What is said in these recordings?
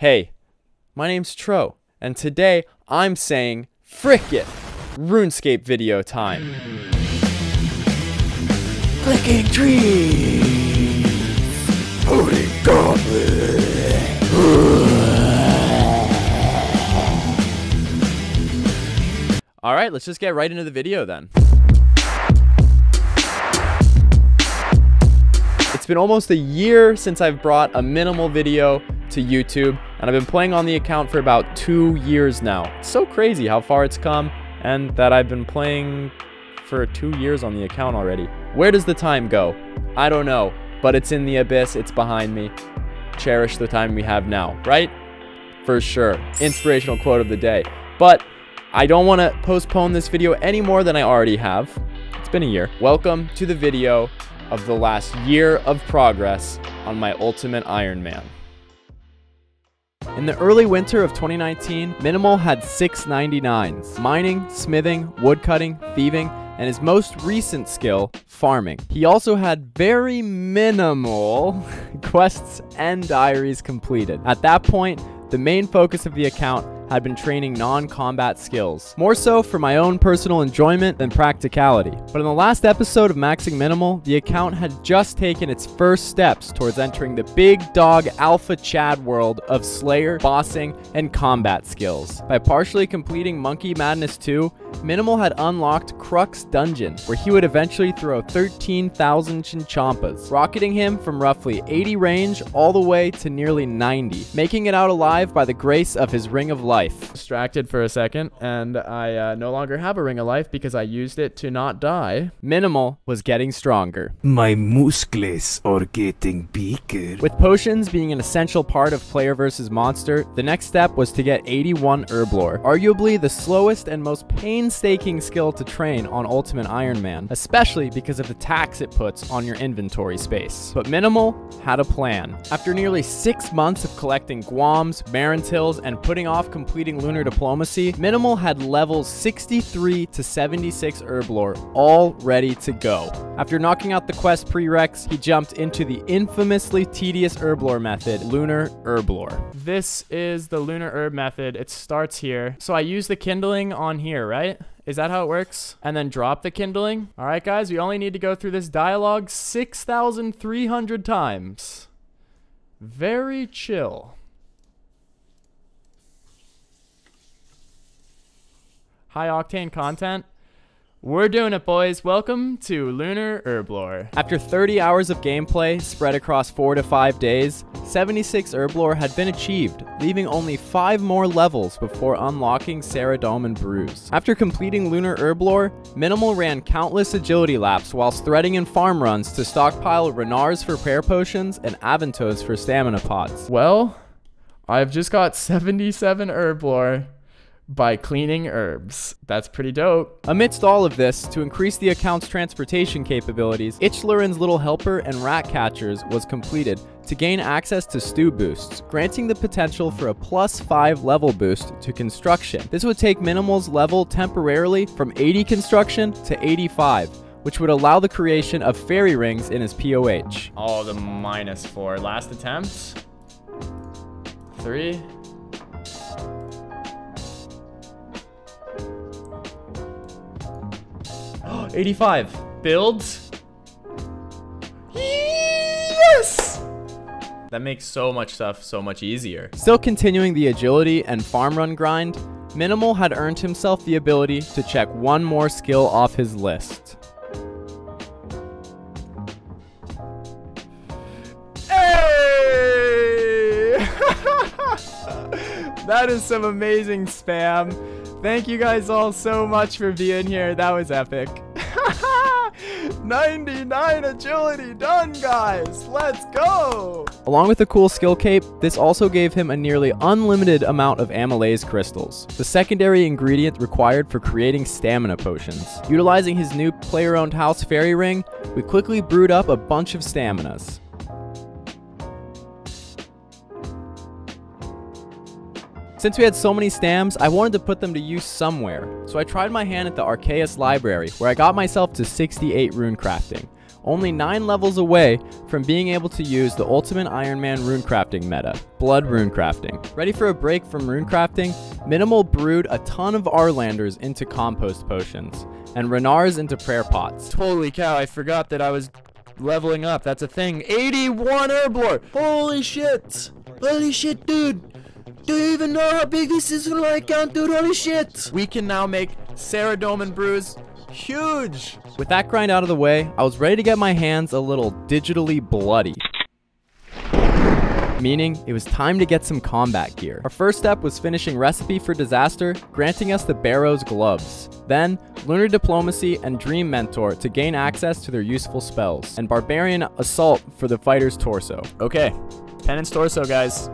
Hey, my name's Tro, and today I'm saying, frick it, RuneScape video time. Clicking trees, holy goblin. Alright, let's just get right into the video then. It's been almost a year since I've brought a Mniml video to YouTube, and I've been playing on the account for about 2 years now. It's so crazy how far it's come, and that I've been playing for 2 years on the account already. Where does the time go? I don't know, but it's in the abyss, it's behind me. Cherish the time we have now, right? For sure. Inspirational quote of the day. But I don't want to postpone this video any more than I already have. It's been a year. Welcome to the video of the last year of progress on my ultimate Ironman. In the early winter of 2019, Mniml had 699s, mining, smithing, woodcutting, thieving, and his most recent skill, farming. He also had very minimal quests and diaries completed. At that point, the main focus of the account had been training non-combat skills, more so for my own personal enjoyment than practicality. But in the last episode of Maxing Mniml, the account had just taken its first steps towards entering the big dog alpha Chad world of Slayer, bossing, and combat skills. By partially completing Monkey Madness 2, Mniml had unlocked Crux Dungeon, where he would eventually throw 13,000 Champas, rocketing him from roughly 80 range all the way to nearly 90, making it out alive by the grace of his Ring of Life. Distracted for a second, and I no longer have a Ring of Life because I used it to not die. Mniml was getting stronger. My muscles are getting bigger. With potions being an essential part of player versus monster, the next step was to get 81 Herblore, arguably the slowest and most painstaking skill to train on Ultimate Ironman, especially because of the tax it puts on your inventory space. But Mniml had a plan. After nearly 6 months of collecting Guams, Marintills, and putting off completing Lunar Diplomacy, Mniml had levels 63 to 76 Herblore all ready to go. After knocking out the quest prereqs, he jumped into the infamously tedious Herblore method, Lunar Herblore. This is the Lunar Herb method. It starts here. So I use the kindling on here, right? Is that how it works? And then drop the kindling. All right, guys, we only need to go through this dialogue 6,300 times. Very chill. High octane content. We're doing it, boys. Welcome to Lunar Herblore. After 30 hours of gameplay spread across 4 to 5 days, 76 Herblore had been achieved, leaving only 5 more levels before unlocking Ceradome and Bruise. After completing Lunar Herblore, Mniml ran countless agility laps whilst threading in farm runs to stockpile Renars for prayer potions and Aventos for stamina pots. Well, I've just got 77 Herblore by cleaning herbs. That's pretty dope. Amidst all of this, to increase the account's transportation capabilities, Ichlurin's Little Helper and Rat Catchers was completed to gain access to stew boosts, granting the potential for a +5 level boost to construction. This would take Mniml's level temporarily from 80 construction to 85, which would allow the creation of fairy rings in his POH. Oh, the -4. Last attempt. 3. 85. Builds. Yes! That makes so much stuff so much easier. Still continuing the agility and farm run grind, Mniml had earned himself the ability to check one more skill off his list. Hey! That is some amazing spam. Thank you guys all so much for being here. That was epic. 99 agility done, guys. Let's go. Along with the cool skill cape, this also gave him a nearly unlimited amount of amylase crystals, the secondary ingredient required for creating stamina potions. Utilizing his new player-owned house fairy ring, we quickly brewed up a bunch of staminas. Since we had so many stams, I wanted to put them to use somewhere, so I tried my hand at the Arceus library, where I got myself to 68 rune crafting. only 9 levels away from being able to use the ultimate Ironman runecrafting meta, blood runecrafting. Ready for a break from runecrafting, Mniml brewed a ton of Arlanders into compost potions, and Renars into prayer pots. Holy cow, I forgot that I was leveling up. That's a thing. 81 Herblore! Holy shit! Holy shit, dude! Do you even know how big this is on my account, dude? Holy shit! We can now make Saradomin brews huge! With that grind out of the way, I was ready to get my hands a little digitally bloody. Meaning, it was time to get some combat gear. Our first step was finishing Recipe for Disaster, granting us the Barrow's gloves. Then, Lunar Diplomacy and Dream Mentor to gain access to their useful spells, and Barbarian Assault for the fighter's torso. Okay, Penance Torso, guys.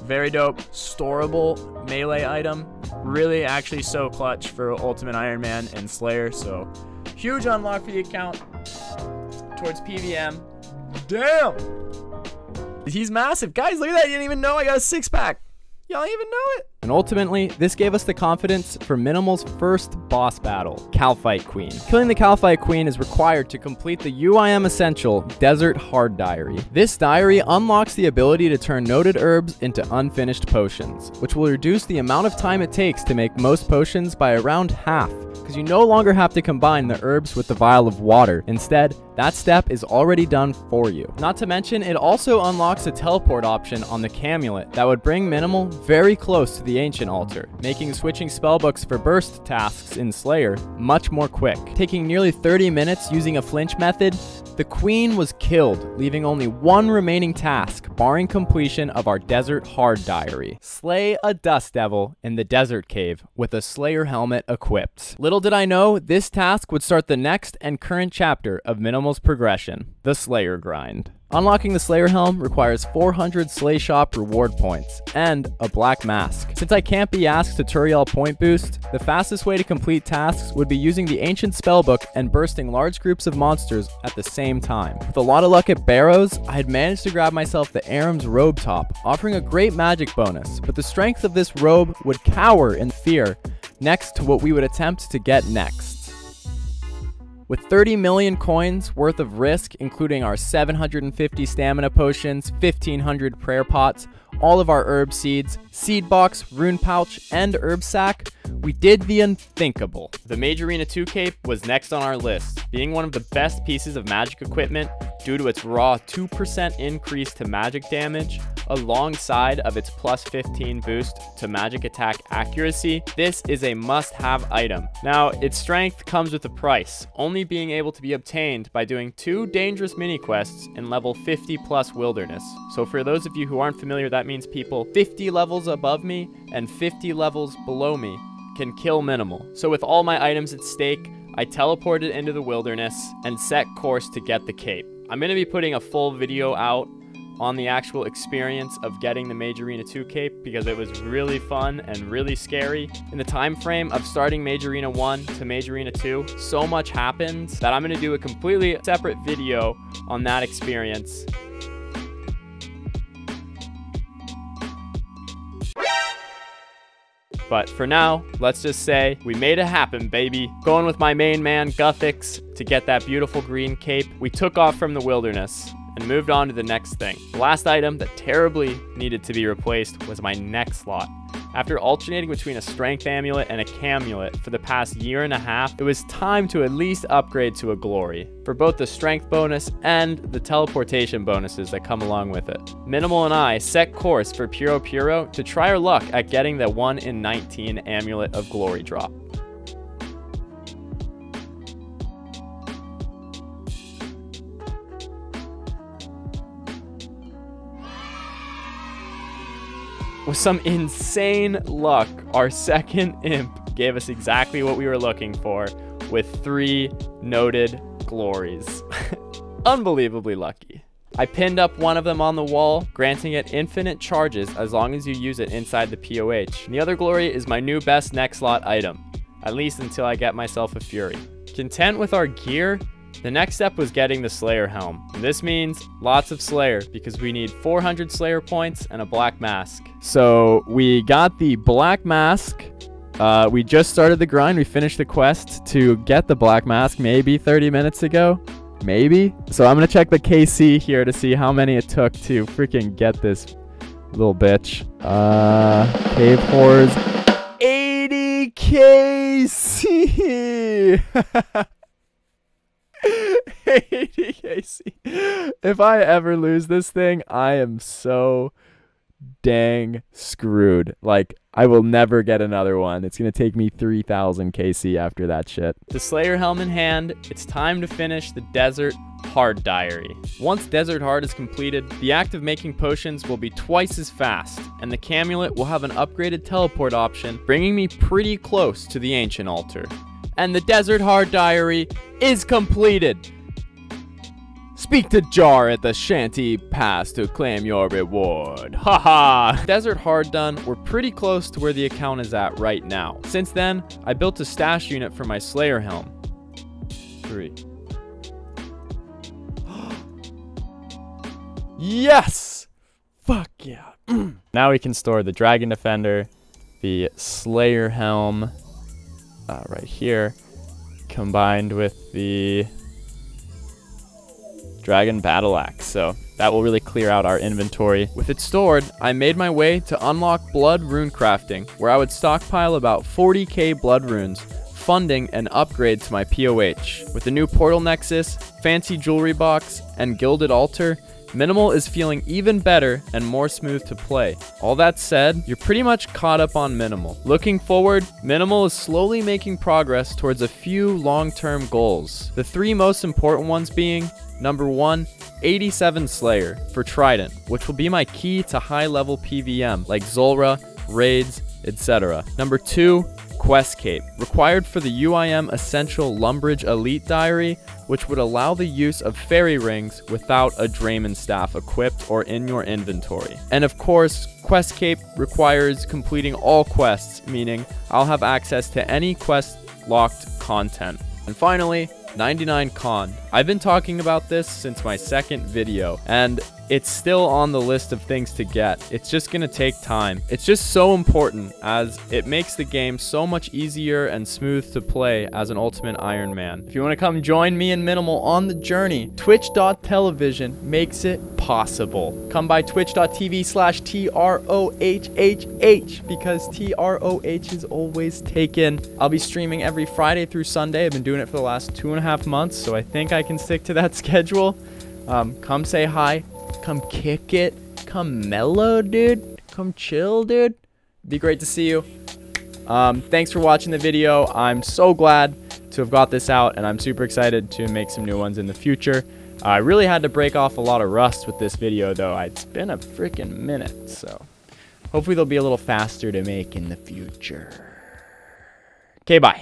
Very dope, storable melee item. Really actually so clutch for Ultimate Iron Man and Slayer, so huge unlock for the account towards PVM. Damn! He's massive. Guys, look at that. You didn't even know I got a 6-pack. Y'all didn't even know it. And ultimately, this gave us the confidence for Mniml's first boss battle, Calphite Queen. Killing the Calphite Queen is required to complete the UIM Essential Desert Hard Diary. This diary unlocks the ability to turn noted herbs into unfinished potions, which will reduce the amount of time it takes to make most potions by around half, because you no longer have to combine the herbs with the vial of water. Instead, that step is already done for you. Not to mention, it also unlocks a teleport option on the Camulet that would bring Mniml very close to the Ancient Altar, making switching spellbooks for burst tasks in Slayer much more quick. Taking nearly 30 minutes using a flinch method, the Queen was killed, leaving only one remaining task, barring completion of our Desert Hard Diary. Slay a Dust Devil in the Desert Cave with a Slayer helmet equipped. Little did I know, this task would start the next and current chapter of Mniml's progression, the Slayer Grind. Unlocking the Slayer Helm requires 400 Slay Shop reward points and a black mask. Since I can't be asked to Turiel point boost, the fastest way to complete tasks would be using the Ancient Spellbook and bursting large groups of monsters at the same time. With a lot of luck at Barrows, I had managed to grab myself the Aram's robe top, offering a great magic bonus, but the strength of this robe would cower in fear next to what we would attempt to get next. With 30 million coins worth of risk, including our 750 stamina potions, 1500 prayer pots, all of our herb seeds, seed box, rune pouch, and herb sack, we did the unthinkable. The Mage Arena 2 cape was next on our list, being one of the best pieces of magic equipment due to its raw 2% increase to magic damage, alongside of its plus 15 boost to magic attack accuracy. This is a must-have item. Now, its strength comes with a price, only being able to be obtained by doing 2 dangerous mini quests in level 50 plus wilderness. So for those of you who aren't familiar, that means people 50 levels above me and 50 levels below me can kill Mniml. So with all my items at stake, I teleported into the wilderness and set course to get the cape. I'm going to be putting a full video out on the actual experience of getting the Mage Arena 2 cape because it was really fun and really scary. In the time frame of starting Mage Arena 1 to Mage Arena 2, so much happens that I'm going to do a completely separate video on that experience. But for now, let's just say we made it happen, baby. Going with my main man, Guthix, to get that beautiful green cape, we took off from the wilderness and moved on to the next thing. The last item that terribly needed to be replaced was my neck slot. After alternating between a strength amulet and a camulet for the past year and a half, it was time to at least upgrade to a glory, for both the strength bonus and the teleportation bonuses that come along with it. Mniml and I set course for Puro Puro to try our luck at getting the 1 in 19 Amulet of Glory drop. With some insane luck, our second imp gave us exactly what we were looking for, with 3 noted glories. Unbelievably lucky. I pinned up one of them on the wall, granting it infinite charges as long as you use it inside the POH. And the other glory is my new best neck slot item, at least until I get myself a Fury. Content with our gear, the next step was getting the Slayer Helm. And this means lots of Slayer because we need 400 Slayer points and a black mask. So we got the black mask. We just started the grind. We finished the quest to get the black mask maybe 30 minutes ago. Maybe. So I'm gonna check the KC here to see how many it took to freaking get this little bitch. Cave Horrors. 80 KC. 80 KC. If I ever lose this thing, I am so dang screwed. Like, I will never get another one. It's gonna take me 3,000 KC after that shit. The Slayer Helm in hand, it's time to finish the Desert Hard Diary. Once Desert Hard is completed, the act of making potions will be twice as fast, and the Camulet will have an upgraded teleport option, bringing me pretty close to the Ancient Altar. And the Desert Hard Diary is completed. Speak to Jar at the Shanty Pass to claim your reward. Haha! Desert Hard done, we're pretty close to where the account is at right now. Since then, I built a stash unit for my Slayer Helm. 3. Yes! Fuck yeah. Now we can store the Dragon Defender, the Slayer Helm, right here, combined with the Dragon Battle Axe, so that will really clear out our inventory. With it stored, I made my way to unlock Blood Rune Crafting, where I would stockpile about 40k Blood Runes, funding an upgrade to my POH. With the new Portal Nexus, fancy jewelry box, and Gilded Altar, Mniml is feeling even better and more smooth to play. All that said, you're pretty much caught up on Mniml. Looking forward, Mniml is slowly making progress towards a few long-term goals. The 3 most important ones being, number 1, 87 Slayer for Trident, which will be my key to high-level PVM like Zulrah, raids, etc. Number 2, Quest Cape, required for the UIM Essential Lumbridge Elite Diary, which would allow the use of fairy rings without a Drayman staff equipped or in your inventory. And of course, Quest Cape requires completing all quests, meaning I'll have access to any quest locked content. And finally, 99 Con. I've been talking about this since my second video, and it's still on the list of things to get. It's just gonna take time. It's just so important as it makes the game so much easier and smooth to play as an Ultimate Iron Man. If you want to come join me and Mniml on the journey, twitch.tv makes it possible. Come by twitch.tv/TROHHH because TROH is always taken. I'll be streaming every Friday through Sunday. I've been doing it for the last 2.5 months, so I think I can stick to that schedule. Come say hi. Come kick it. Come mellow, dude. Come chill, dude. Be great to see you. Thanks for watching the video. I'm so glad to have got this out, and I'm super excited to make some new ones in the future. I really had to break off a lot of rust with this video, though. It's been a freaking minute, so hopefully they'll be a little faster to make in the future. Okay, bye.